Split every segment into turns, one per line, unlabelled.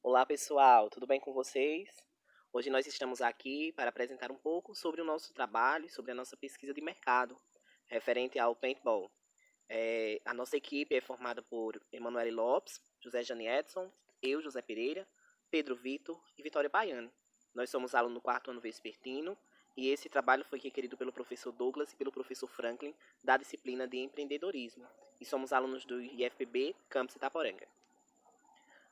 Olá pessoal, tudo bem com vocês? Hoje nós estamos aqui para apresentar um pouco sobre o nosso trabalho e sobre a nossa pesquisa de mercado referente ao paintball. A nossa equipe é formada por Emanuele Lopes, José Jane Edson, eu, José Pereira, Pedro Vitor e Vitória Baiano. Nós somos alunos do quarto ano vespertino e esse trabalho foi requerido pelo professor Douglas e pelo professor Franklin da disciplina de empreendedorismo e somos alunos do IFPB Campus Itaporanga.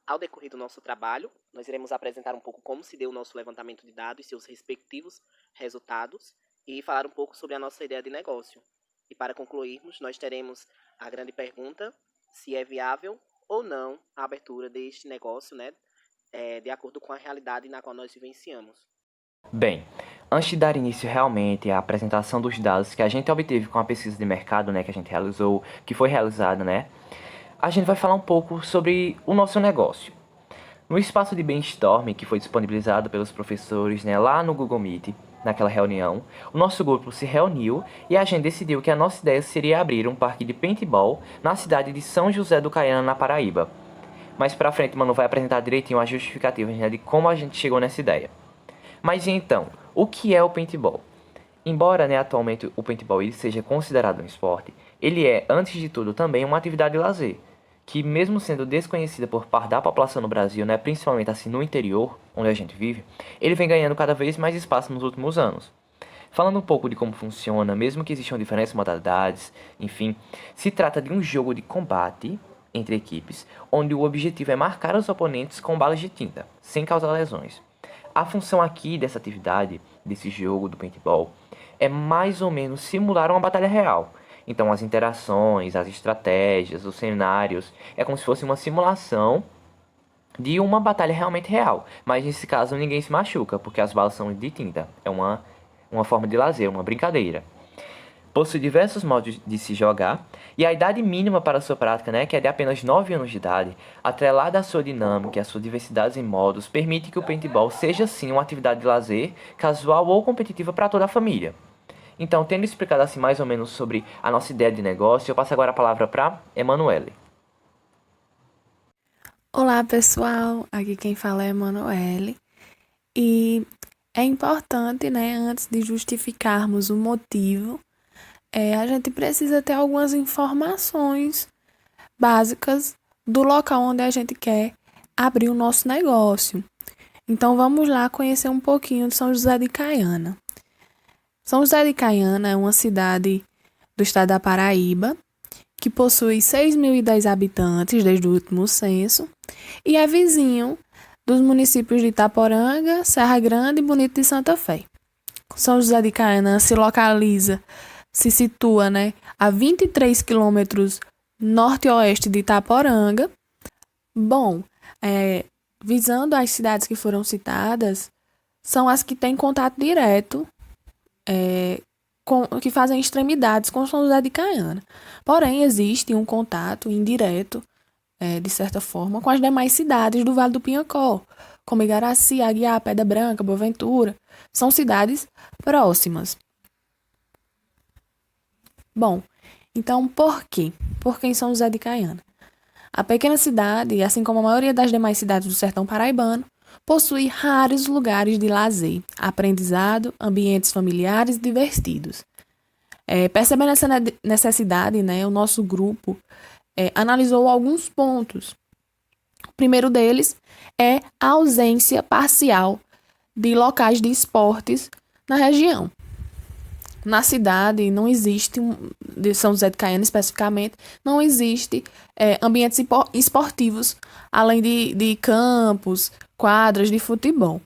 Ao decorrer do nosso trabalho, nós iremos apresentar um pouco como se deu o nosso levantamento de dados e seus respectivos resultados e falar um pouco sobre a nossa ideia de negócio. E para concluirmos, nós teremos a grande pergunta se é viável ou não a abertura deste negócio, de acordo com a realidade na qual nós vivenciamos.
Bem, antes de dar início realmente à apresentação dos dados que a gente obteve com a pesquisa de mercado, que a gente realizou, que foi realizada, a gente vai falar um pouco sobre o nosso negócio. No espaço de brainstorming que foi disponibilizado pelos professores, lá no Google Meet, naquela reunião, o nosso grupo se reuniu e a gente decidiu que a nossa ideia seria abrir um parque de paintball na cidade de São José do Caiana, na Paraíba. Mais pra frente, Manu vai apresentar direitinho as justificativas, de como a gente chegou nessa ideia. Mas então, o que é o paintball? Embora, atualmente o paintball ele seja considerado um esporte, ele é, antes de tudo, também uma atividade de lazer, que mesmo sendo desconhecida por parte da população no Brasil, principalmente assim no interior, onde a gente vive, ele vem ganhando cada vez mais espaço nos últimos anos. Falando um pouco de como funciona, mesmo que existam diferentes modalidades, enfim, se trata de um jogo de combate entre equipes, onde o objetivo é marcar os oponentes com balas de tinta, sem causar lesões. A função aqui dessa atividade, desse jogo do paintball, é mais ou menos simular uma batalha real. Então as interações, as estratégias, os cenários, é como se fosse uma simulação de uma batalha realmente real. Mas nesse caso ninguém se machuca, porque as balas são de tinta. É uma forma de lazer, uma brincadeira. Possui diversos modos de se jogar, e a idade mínima para sua prática, que é de apenas 9 anos de idade, atrelada à sua dinâmica e à sua diversidade em modos, permite que o paintball seja sim uma atividade de lazer, casual ou competitiva para toda a família. Então, tendo explicado assim mais ou menos sobre a nossa ideia de negócio, eu passo agora a palavra para Emanuele.
Olá, pessoal. Aqui quem fala é Emanuele. E é importante, antes de justificarmos o motivo, a gente precisa ter algumas informações básicas do local onde a gente quer abrir o nosso negócio. Então, vamos lá conhecer um pouquinho de São José de Caiana. São José de Caiana é uma cidade do estado da Paraíba, que possui 6.010 habitantes desde o último censo e é vizinho dos municípios de Itaporanga, Serra Grande e Bonito de Santa Fé. São José de Caiana se situa a 23 quilômetros norte-oeste de Itaporanga. Bom, visando as cidades que foram citadas, são as que têm contato direto que fazem extremidades com São José de Caiana. Porém, existe um contato indireto, de certa forma, com as demais cidades do Vale do Pinhacó, como Igaraci, Aguiar, Pedra Branca, Boaventura. São cidades próximas. Bom, então por quê? Por que em São José de Caiana? A pequena cidade, assim como a maioria das demais cidades do sertão paraibano, possui raros lugares de lazer, aprendizado, ambientes familiares e divertidos. Percebendo essa necessidade, o nosso grupo analisou alguns pontos. O primeiro deles é a ausência parcial de locais de esportes na região. Na cidade não existe, de São José de Caiana especificamente, não existe ambientes esportivos, além de campos, quadras de futebol,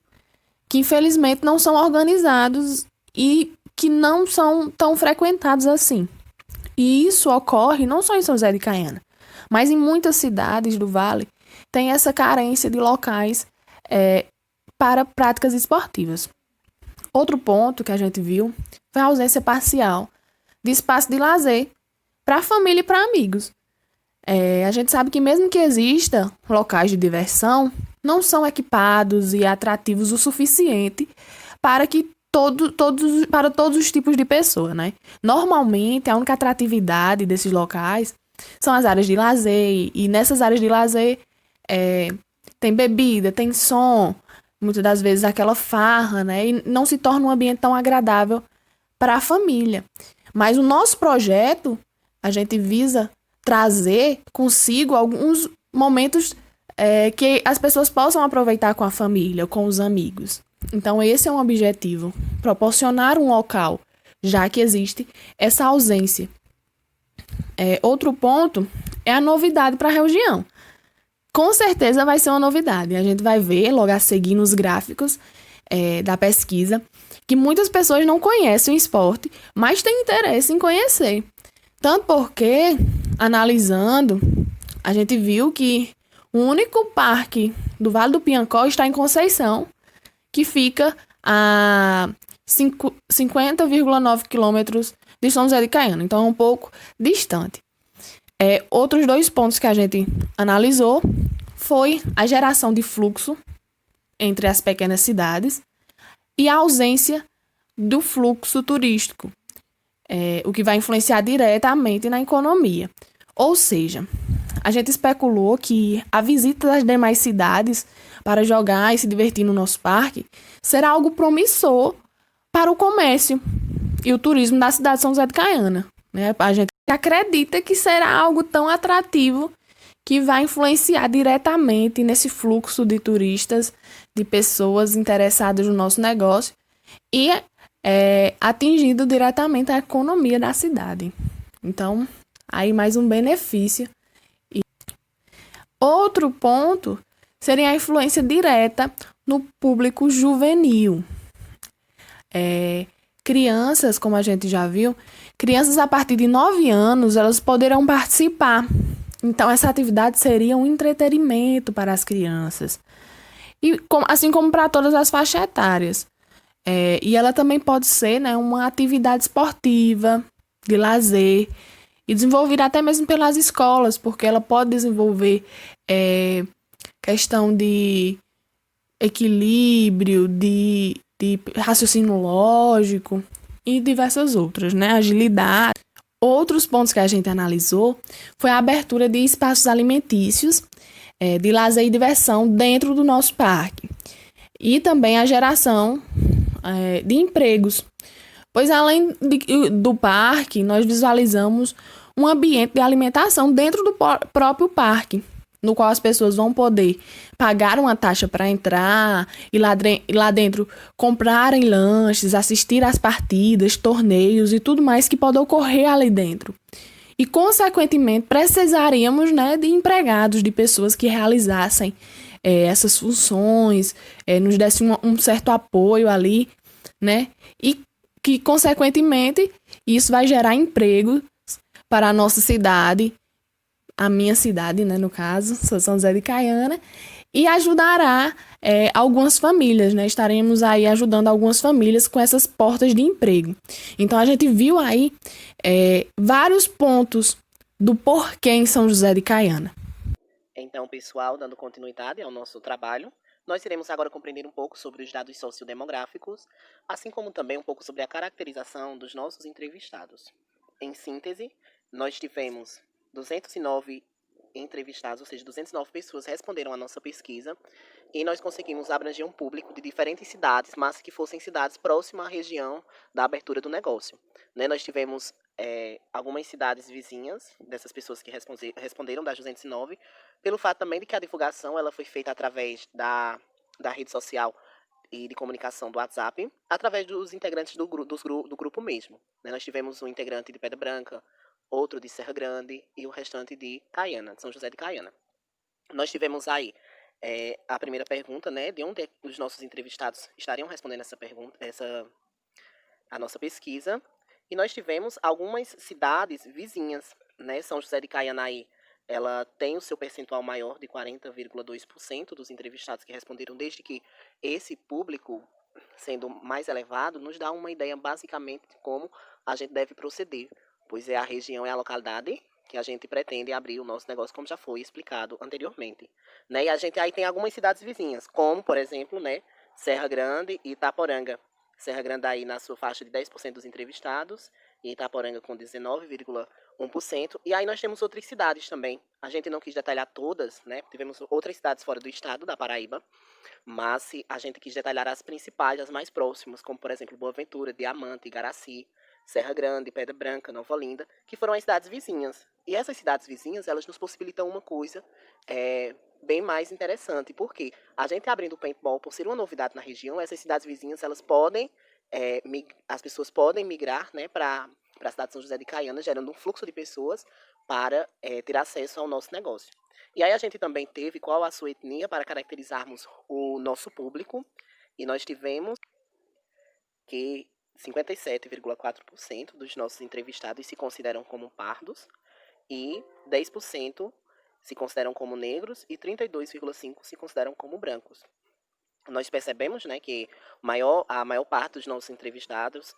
que infelizmente não são organizados e que não são tão frequentados assim. E isso ocorre não só em São José de Caiana, mas em muitas cidades do Vale tem essa carência de locais para práticas esportivas. Outro ponto que a gente viu foi a ausência parcial de espaço de lazer para a família e para amigos. A gente sabe que mesmo que exista locais de diversão, não são equipados e atrativos o suficiente para que para todos os tipos de pessoa, Normalmente, a única atratividade desses locais são as áreas de lazer, e nessas áreas de lazer tem bebida, tem som, muitas das vezes aquela farra, né? E não se torna um ambiente tão agradável para a família. Mas o nosso projeto, a gente visa trazer consigo alguns momentos que as pessoas possam aproveitar com a família, com os amigos. Então, esse é um objetivo, proporcionar um local, já que existe essa ausência. Outro ponto é a novidade para a região. Com certeza vai ser uma novidade. A gente vai ver logo a seguir nos gráficos da pesquisa que muitas pessoas não conhecem o esporte, mas têm interesse em conhecer. Tanto porque, analisando, a gente viu que o único parque do Vale do Piancó está em Conceição, que fica a 50,9 quilômetros de São José de Caiana. Então, é um pouco distante. Outros 2 pontos que a gente analisou foi a geração de fluxo entre as pequenas cidades e a ausência do fluxo turístico, o que vai influenciar diretamente na economia. Ou seja, a gente especulou que a visita das demais cidades para jogar e se divertir no nosso parque será algo promissor para o comércio e o turismo da cidade de São José de Caiana. Né? A gente acredita que será algo tão atrativo que vai influenciar diretamente nesse fluxo de turistas, de pessoas interessadas no nosso negócio e atingindo diretamente a economia da cidade. Então, aí mais um benefício. Outro ponto seria a influência direta no público juvenil. Crianças, como a gente já viu, crianças a partir de 9 anos, elas poderão participar. Então, essa atividade seria um entretenimento para as crianças. E assim como para todas as faixas etárias. E ela também pode ser, né, uma atividade esportiva, de lazer, e desenvolvida até mesmo pelas escolas, porque ela pode desenvolver questão de equilíbrio, de raciocínio lógico e diversas outras, né? Agilidade. Outros pontos que a gente analisou foi a abertura de espaços alimentícios, de lazer e diversão dentro do nosso parque. E também a geração de empregos. Pois além do parque, nós visualizamos um ambiente de alimentação dentro do próprio parque, no qual as pessoas vão poder pagar uma taxa para entrar e lá dentro comprarem lanches, assistir às partidas, torneios e tudo mais que pode ocorrer ali dentro. E, consequentemente, precisaríamos, né, de empregados, de pessoas que realizassem essas funções, nos dessem um certo apoio ali, né? E que, consequentemente, isso vai gerar emprego para a nossa cidade, a minha cidade, né, no caso, sou São José de Caiana, e ajudará algumas famílias, né? Estaremos aí ajudando algumas famílias com essas portas de emprego. Então, a gente viu aí vários pontos do porquê em São José de Caiana.
Então, pessoal, dando continuidade ao nosso trabalho, nós iremos agora compreender um pouco sobre os dados sociodemográficos, assim como também um pouco sobre a caracterização dos nossos entrevistados. Em síntese, nós tivemos 209 entrevistados, ou seja, 209 pessoas responderam à nossa pesquisa e nós conseguimos abranger um público de diferentes cidades, mas que fossem cidades próximas à região da abertura do negócio. Né? Nós tivemos algumas cidades vizinhas dessas pessoas que responderam das 209, pelo fato também de que a divulgação ela foi feita através da rede social e de comunicação do WhatsApp, através dos integrantes do grupo mesmo. Né? Nós tivemos um integrante de Pedra Branca, outro de Serra Grande e o restante de Caiana, de São José de Caiana. Nós tivemos aí a primeira pergunta, né, de onde os nossos entrevistados estariam respondendo essa pergunta, a nossa pesquisa, e nós tivemos algumas cidades vizinhas, né, São José de Caiana aí, ela tem o seu percentual maior de 40,2% dos entrevistados que responderam, desde que esse público, sendo mais elevado, nos dá uma ideia basicamente de como a gente deve proceder, pois a região é a localidade que a gente pretende abrir o nosso negócio, como já foi explicado anteriormente. Né? E a gente aí tem algumas cidades vizinhas, como, por exemplo, né, Serra Grande e Itaporanga. Serra Grande aí na sua faixa de 10% dos entrevistados e Itaporanga com 19,1%. E aí nós temos outras cidades também. A gente não quis detalhar todas, né? Tivemos outras cidades fora do estado da Paraíba, mas a gente quis detalhar as principais, as mais próximas, como por exemplo Boa Ventura, Diamante, Igaraci, Serra Grande, Pedra Branca, Nova Olinda, que foram as cidades vizinhas. E essas cidades vizinhas, elas nos possibilitam uma coisa bem mais interessante, porque a gente abrindo o paintball, por ser uma novidade na região, essas cidades vizinhas, elas podem, as pessoas podem migrar, né, para a cidade de São José de Caiana, gerando um fluxo de pessoas para ter acesso ao nosso negócio. E aí a gente também teve qual a sua etnia para caracterizarmos o nosso público, e nós tivemos que 57,4% dos nossos entrevistados se consideram como pardos e 10% se consideram como negros e 32,5% se consideram como brancos. Nós percebemos, né, que a maior parte dos nossos entrevistados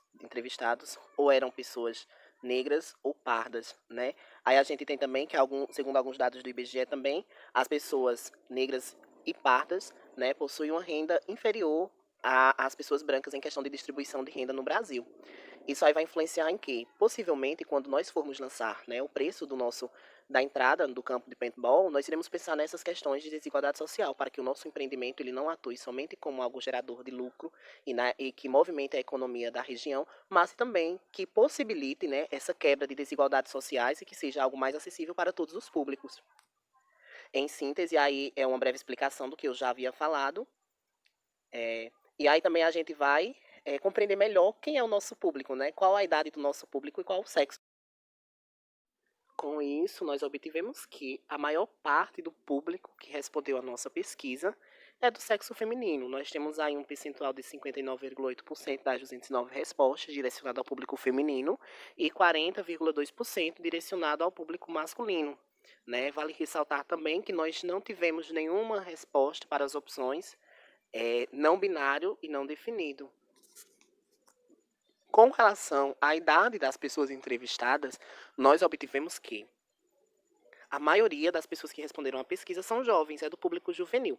ou eram pessoas negras ou pardas, né? Aí a gente tem também que, segundo alguns dados do IBGE também, as pessoas negras e pardas, né, possuem uma renda inferior às pessoas brancas em questão de distribuição de renda no Brasil. Isso aí vai influenciar em que, possivelmente, quando nós formos lançar, né, o preço da entrada do campo de paintball, nós iremos pensar nessas questões de desigualdade social, para que o nosso empreendimento ele não atue somente como algo gerador de lucro e que movimente a economia da região, mas também que possibilite, né, essa quebra de desigualdades sociais e que seja algo mais acessível para todos os públicos. Em síntese, aí é uma breve explicação do que eu já havia falado. E aí também a gente vai compreender melhor quem é o nosso público, né? Qual a idade do nosso público e qual o sexo. Com isso, nós obtivemos que a maior parte do público que respondeu à nossa pesquisa é do sexo feminino. Nós temos aí um percentual de 59,8% das 209 respostas direcionado ao público feminino e 40,2% direcionado ao público masculino. Né? Vale ressaltar também que nós não tivemos nenhuma resposta para as opções não binário e não definido. Com relação à idade das pessoas entrevistadas, nós obtivemos que a maioria das pessoas que responderam à pesquisa são jovens, é do público juvenil,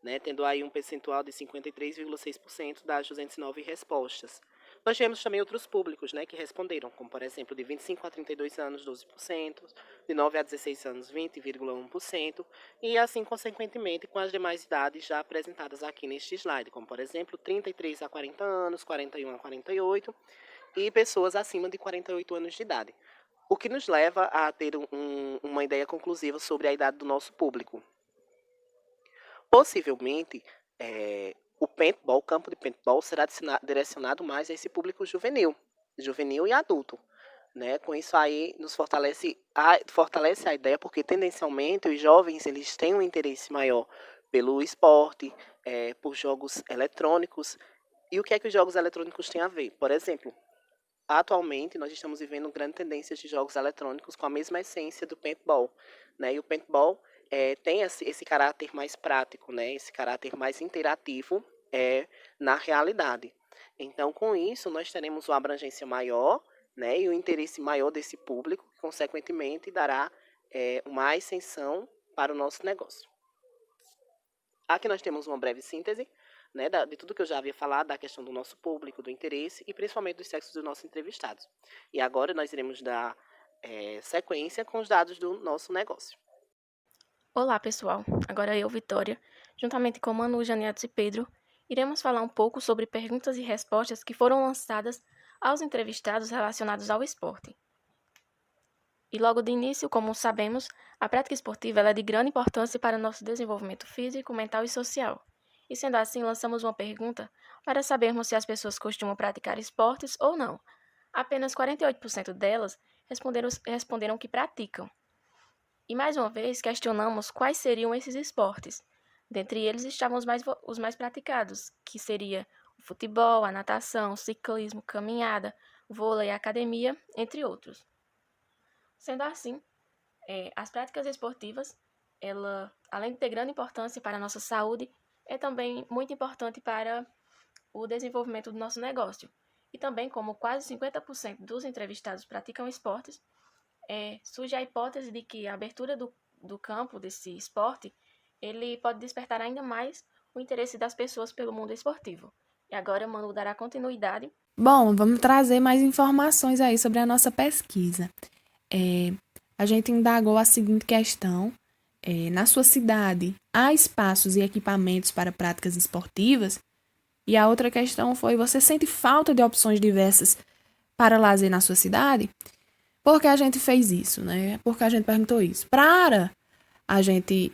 né, tendo aí um percentual de 53,6% das 209 respostas. Nós tivemos também outros públicos, né, que responderam, como por exemplo, de 25 a 32 anos, 12%, de 9 a 16 anos, 20,1%, e assim consequentemente com as demais idades já apresentadas aqui neste slide, como por exemplo, 33 a 40 anos, 41 a 48, e pessoas acima de 48 anos de idade. O que nos leva a ter uma ideia conclusiva sobre a idade do nosso público. Possivelmente, o campo de paintball será direcionado mais a esse público juvenil e adulto. Né? Com isso aí, nos fortalece a ideia, porque tendencialmente os jovens eles têm um interesse maior pelo esporte, por jogos eletrônicos. E o que é que os jogos eletrônicos têm a ver? Por exemplo, atualmente nós estamos vivendo grandes tendências de jogos eletrônicos com a mesma essência do paintball. Né? E o paintball tem esse caráter mais prático, né? Esse caráter mais interativo na realidade. Então, com isso, nós teremos uma abrangência maior, né? E o interesse maior desse público, que, consequentemente, dará uma ascensão para o nosso negócio. Aqui nós temos uma breve síntese, né, de tudo que eu já havia falado, da questão do nosso público, do interesse e principalmente dos sexos dos nossos entrevistados. E agora nós iremos dar sequência com os dados do nosso negócio.
Olá, pessoal. Agora eu, Vitória, juntamente com Manu, Janiatos e Pedro, iremos falar um pouco sobre perguntas e respostas que foram lançadas aos entrevistados relacionados ao esporte. E logo de início, como sabemos, a prática esportiva é de grande importância para o nosso desenvolvimento físico, mental e social. E sendo assim, lançamos uma pergunta para sabermos se as pessoas costumam praticar esportes ou não. Apenas 48% delas responderam que praticam. E mais uma vez questionamos quais seriam esses esportes. Dentre eles estavam os mais praticados, que seria o futebol, a natação, o ciclismo, caminhada, vôlei, academia, entre outros. Sendo assim, as práticas esportivas, ela, além de ter grande importância para a nossa saúde, é também muito importante para o desenvolvimento do nosso negócio. E também, como quase 50% dos entrevistados praticam esportes, surge a hipótese de que a abertura do campo desse esporte ele pode despertar ainda mais o interesse das pessoas pelo mundo esportivo. E agora Manu dará continuidade.
Bom, vamos trazer mais informações aí sobre a nossa pesquisa. A gente indagou a seguinte questão: na sua cidade, há espaços e equipamentos para práticas esportivas? E a outra questão foi: você sente falta de opções diversas para lazer na sua cidade? Por que a gente fez isso, né? Por que a gente perguntou isso? Para a gente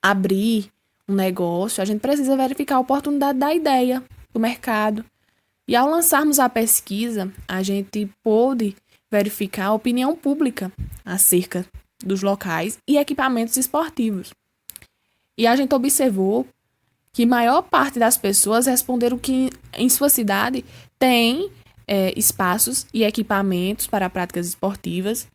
abrir um negócio, a gente precisa verificar a oportunidade da ideia, do mercado. E ao lançarmos a pesquisa, a gente pôde verificar a opinião pública acerca dos locais e equipamentos esportivos. E a gente observou que maior parte das pessoas responderam que em sua cidade tem espaços e equipamentos para práticas esportivas.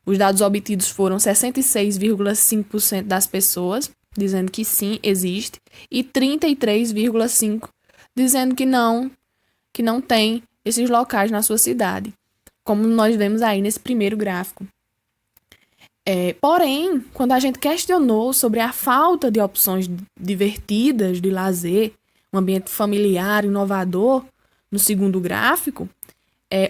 Os dados obtidos foram 66,5% das pessoas dizendo que sim, existe, e 33,5% dizendo que não tem esses locais na sua cidade, como nós vemos aí nesse primeiro gráfico. Porém, quando a gente questionou sobre a falta de opções divertidas de lazer, um ambiente familiar, inovador, no segundo gráfico,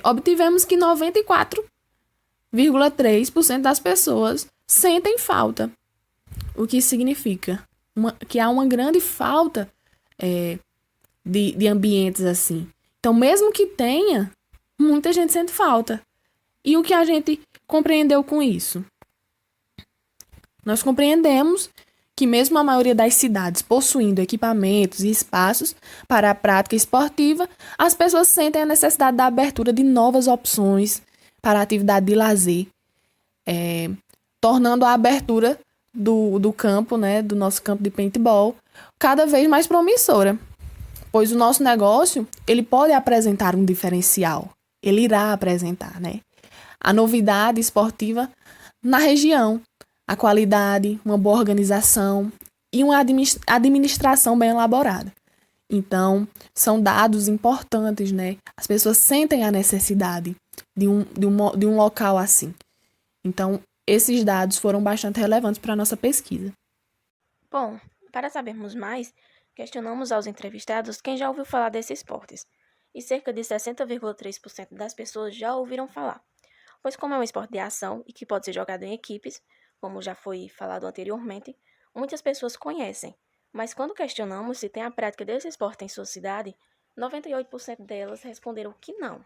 obtivemos que 94,3% das pessoas sentem falta, o que significa que há uma grande falta de ambientes assim. Então, mesmo que tenha, muita gente sente falta. E o que a gente compreendeu com isso? Nós compreendemos que mesmo a maioria das cidades possuindo equipamentos e espaços para a prática esportiva, as pessoas sentem a necessidade da abertura de novas opções para a atividade de lazer, tornando a abertura do campo, né, do nosso campo de paintball, cada vez mais promissora. Pois o nosso negócio, ele pode apresentar um diferencial. Ele irá apresentar, né? A novidade esportiva na região, a qualidade, uma boa organização e uma administração bem elaborada. Então, são dados importantes, né? As pessoas sentem a necessidade de um local assim. Então, esses dados foram bastante relevantes para a nossa pesquisa.
Bom, para sabermos mais, questionamos aos entrevistados quem já ouviu falar desses esportes, e cerca de 60,3% das pessoas já ouviram falar, pois como é um esporte de ação e que pode ser jogado em equipes, como já foi falado anteriormente, muitas pessoas conhecem, mas quando questionamos se tem a prática desse esporte em sua cidade, 98% delas responderam que não.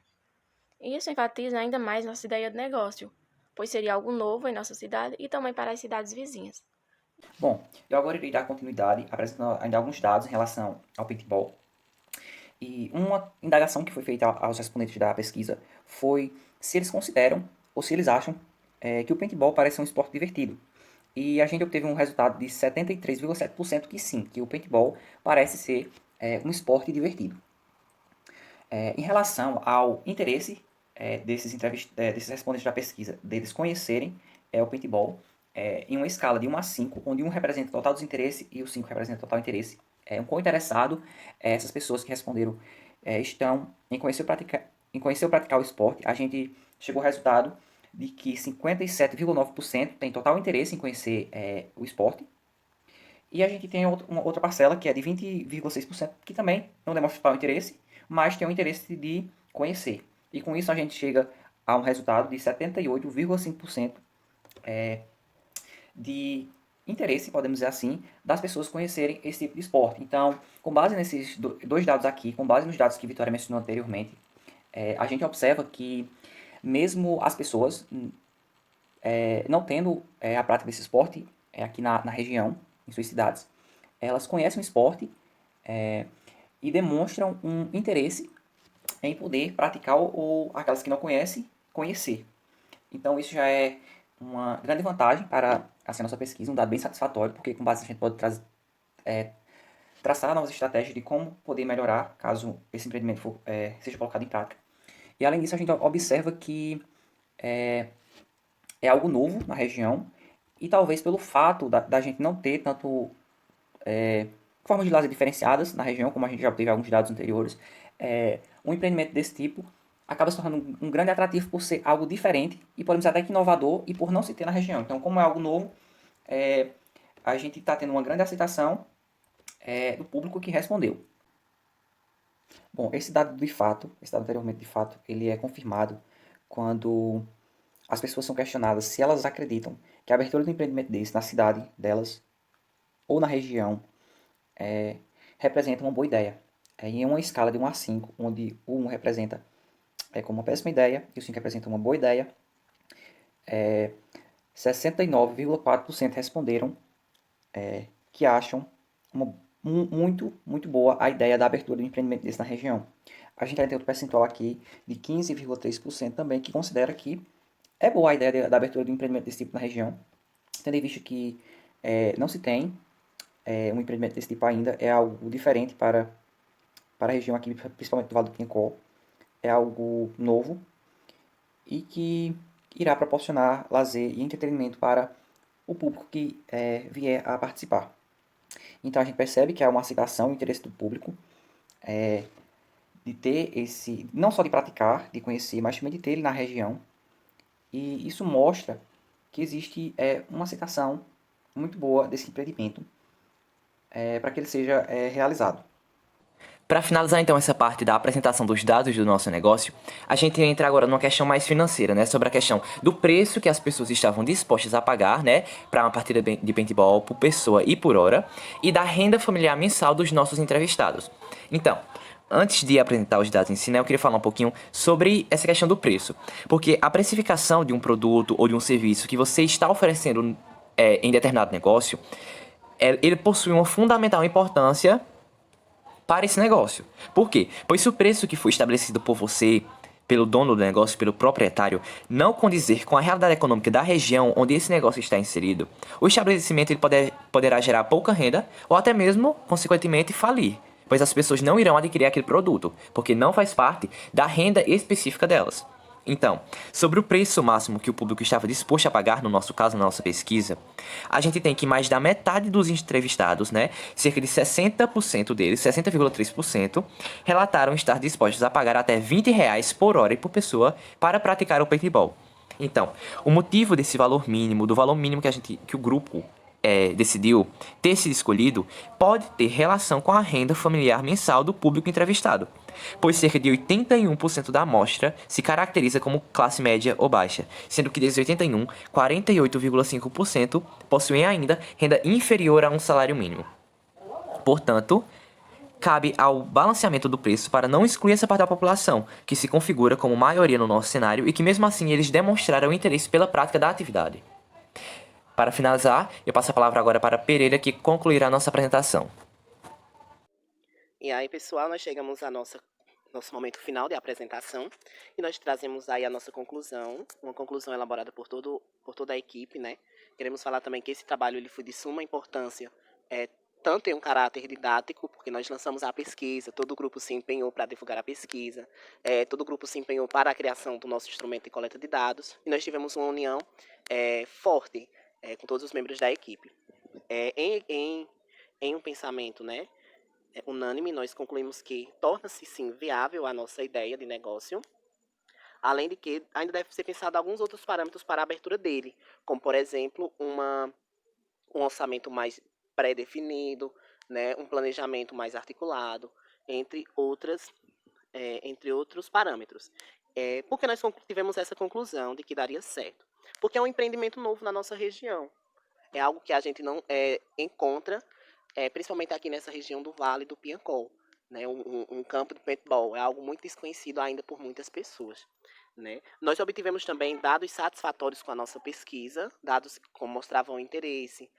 E isso enfatiza ainda mais nossa ideia de negócio, pois seria algo novo em nossa cidade e também para as cidades vizinhas.
Bom, eu agora irei dar continuidade apresentando ainda alguns dados em relação ao paintball. E uma indagação que foi feita aos respondentes da pesquisa foi se eles consideram ou se eles acham que o paintball parece ser um esporte divertido. E a gente obteve um resultado de 73,7% que sim, que o paintball parece ser um esporte divertido. Em relação ao interesse desses respondentes da pesquisa, deles conhecerem o paintball, em uma escala de 1 a 5, onde 1 representa o total desinteresse e o 5 representa o total interesse, um quão interessado essas pessoas que responderam estão em conhecer praticar o esporte. A gente chegou ao resultado de que 57,9% tem total interesse em conhecer o esporte. E a gente tem uma outra parcela, que é de 20,6%, que também não demonstra total interesse, mas tem o interesse de conhecer. E com isso a gente chega a um resultado de 78,5% de interesse, podemos dizer assim, das pessoas conhecerem esse tipo de esporte. Então, com base nesses dois dados aqui, com base nos dados que Vitória mencionou anteriormente, a gente observa que mesmo as pessoas não tendo a prática desse esporte aqui na região, em suas cidades, elas conhecem o esporte e demonstram um interesse em poder praticar ou aquelas que não conhecem, conhecer. Então isso já é uma grande vantagem para assim, a nossa pesquisa, um dado bem satisfatório, porque com base a gente pode traçar novas estratégias de como poder melhorar caso esse empreendimento seja colocado em prática. E além disso a gente observa que é algo novo na região e talvez pelo fato da gente não ter tanto formas de lazer diferenciadas na região, como a gente já teve alguns dados anteriores, um empreendimento desse tipo acaba se tornando um grande atrativo por ser algo diferente e podemos dizer até que inovador e por não se ter na região. Então, como é algo novo, a gente está tendo uma grande aceitação do público que respondeu.
Bom, esse dado anteriormente de fato, ele é confirmado quando as pessoas são questionadas se elas acreditam que a abertura do empreendimento desse na cidade delas ou na região representa uma boa ideia. Em uma escala de 1 a 5, onde o 1 representa como uma péssima ideia e o 5 representa uma boa ideia, 69,4% responderam que acham muito boa a ideia da abertura do empreendimento desse na região. A gente vai ter outro percentual aqui de 15,3% também que considera que é boa a ideia da abertura do empreendimento desse tipo na região, tendo em vista que não se tem um empreendimento desse tipo ainda, é algo diferente para a região aqui, principalmente do Vale do Piancó, é algo novo e que irá proporcionar lazer e entretenimento para o público que vier a participar. Então a gente percebe que há uma aceitação e interesse do público de ter esse, não só de praticar, de conhecer, mas também de ter ele na região. E isso mostra que existe uma aceitação muito boa desse empreendimento para que ele seja realizado.
Para finalizar então essa parte da apresentação dos dados do nosso negócio, a gente entra agora numa questão mais financeira, né, sobre a questão do preço que as pessoas estavam dispostas a pagar, né, para uma partida de paintball por pessoa e por hora, e da renda familiar mensal dos nossos entrevistados. Então, antes de apresentar os dados em si, né, eu queria falar um pouquinho sobre essa questão do preço, porque a precificação de um produto ou de um serviço que você está oferecendo em determinado negócio, ele possui uma fundamental importância para esse negócio. Por quê? Pois se o preço que foi estabelecido por você, pelo dono do negócio, pelo proprietário, não condizer com a realidade econômica da região onde esse negócio está inserido, o estabelecimento ele poderá gerar pouca renda ou até mesmo, consequentemente, falir, pois as pessoas não irão adquirir aquele produto, porque não faz parte da renda específica delas. Então, sobre o preço máximo que o público estava disposto a pagar, no nosso caso, na nossa pesquisa, a gente tem que mais da metade dos entrevistados, né, cerca de 60% deles, 60,3%, relataram estar dispostos a pagar até R$ 20 por hora e por pessoa para praticar o paintball. Então, o motivo desse valor mínimo, do valor mínimo que o grupo decidiu ter sido escolhido, pode ter relação com a renda familiar mensal do público entrevistado, pois cerca de 81% da amostra se caracteriza como classe média ou baixa, sendo que desses 81, 48,5% possuem ainda renda inferior a um salário mínimo. Portanto, cabe ao balanceamento do preço para não excluir essa parte da população, que se configura como maioria no nosso cenário e que mesmo assim eles demonstraram interesse pela prática da atividade. Para finalizar, eu passo a palavra agora para Pereira, que concluirá a nossa apresentação.
E aí, pessoal, nós chegamos ao nosso momento final de apresentação e nós trazemos aí a nossa conclusão, uma conclusão elaborada por toda a equipe, né? Queremos falar também que esse trabalho ele foi de suma importância, tanto em um caráter didático, porque nós lançamos a pesquisa, todo o grupo se empenhou para divulgar a pesquisa, todo o grupo se empenhou para a criação do nosso instrumento de coleta de dados, e nós tivemos uma união forte com todos os membros da equipe. Em um pensamento, né, unânime, nós concluímos que torna-se sim viável a nossa ideia de negócio, além de que ainda deve ser pensado alguns outros parâmetros para a abertura dele, como por exemplo um orçamento mais pré-definido, né, um planejamento mais articulado, entre outros parâmetros. Por que nós tivemos essa conclusão de que daria certo? Porque é um empreendimento novo na nossa região. É algo que a gente não encontra, principalmente aqui nessa região do Vale do Piancó. Né? Um campo de paintball é algo muito desconhecido ainda por muitas pessoas. Né? Nós obtivemos também dados satisfatórios com a nossa pesquisa, dados que mostravam interesse,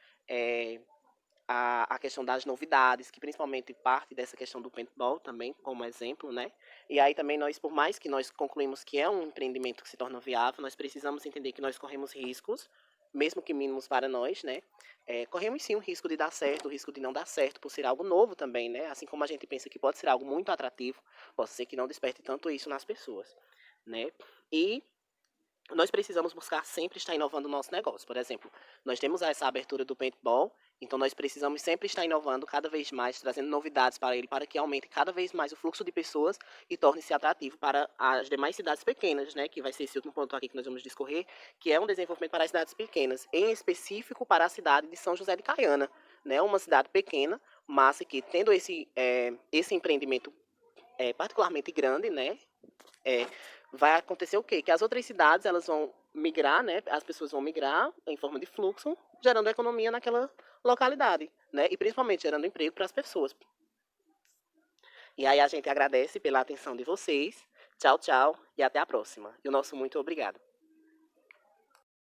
a questão das novidades, que principalmente parte dessa questão do paintball também, como exemplo, né? E aí também nós, por mais que nós concluímos que é um empreendimento que se torna viável, nós precisamos entender que nós corremos riscos, mesmo que mínimos para nós, né? Corremos sim o risco de dar certo, o risco de não dar certo, por ser algo novo também, né? Assim como a gente pensa que pode ser algo muito atrativo, pode ser que não desperte tanto isso nas pessoas, né? E nós precisamos buscar sempre estar inovando o nosso negócio. Por exemplo, nós temos essa abertura do paintball, então nós precisamos sempre estar inovando cada vez mais, trazendo novidades para ele, para que aumente cada vez mais o fluxo de pessoas e torne-se atrativo para as demais cidades pequenas, né? Que vai ser esse último ponto aqui que nós vamos discorrer, que é um desenvolvimento para as cidades pequenas, em específico para a cidade de São José de Caiana, né? Uma cidade pequena, mas que tendo esse empreendimento particularmente grande, né? Vai acontecer o quê? Que as outras cidades elas vão migrar, né? As pessoas vão migrar em forma de fluxo, gerando economia naquela localidade, né? E principalmente gerando emprego para as pessoas. E aí a gente agradece pela atenção de vocês. Tchau, tchau e até a próxima. E o nosso muito obrigado.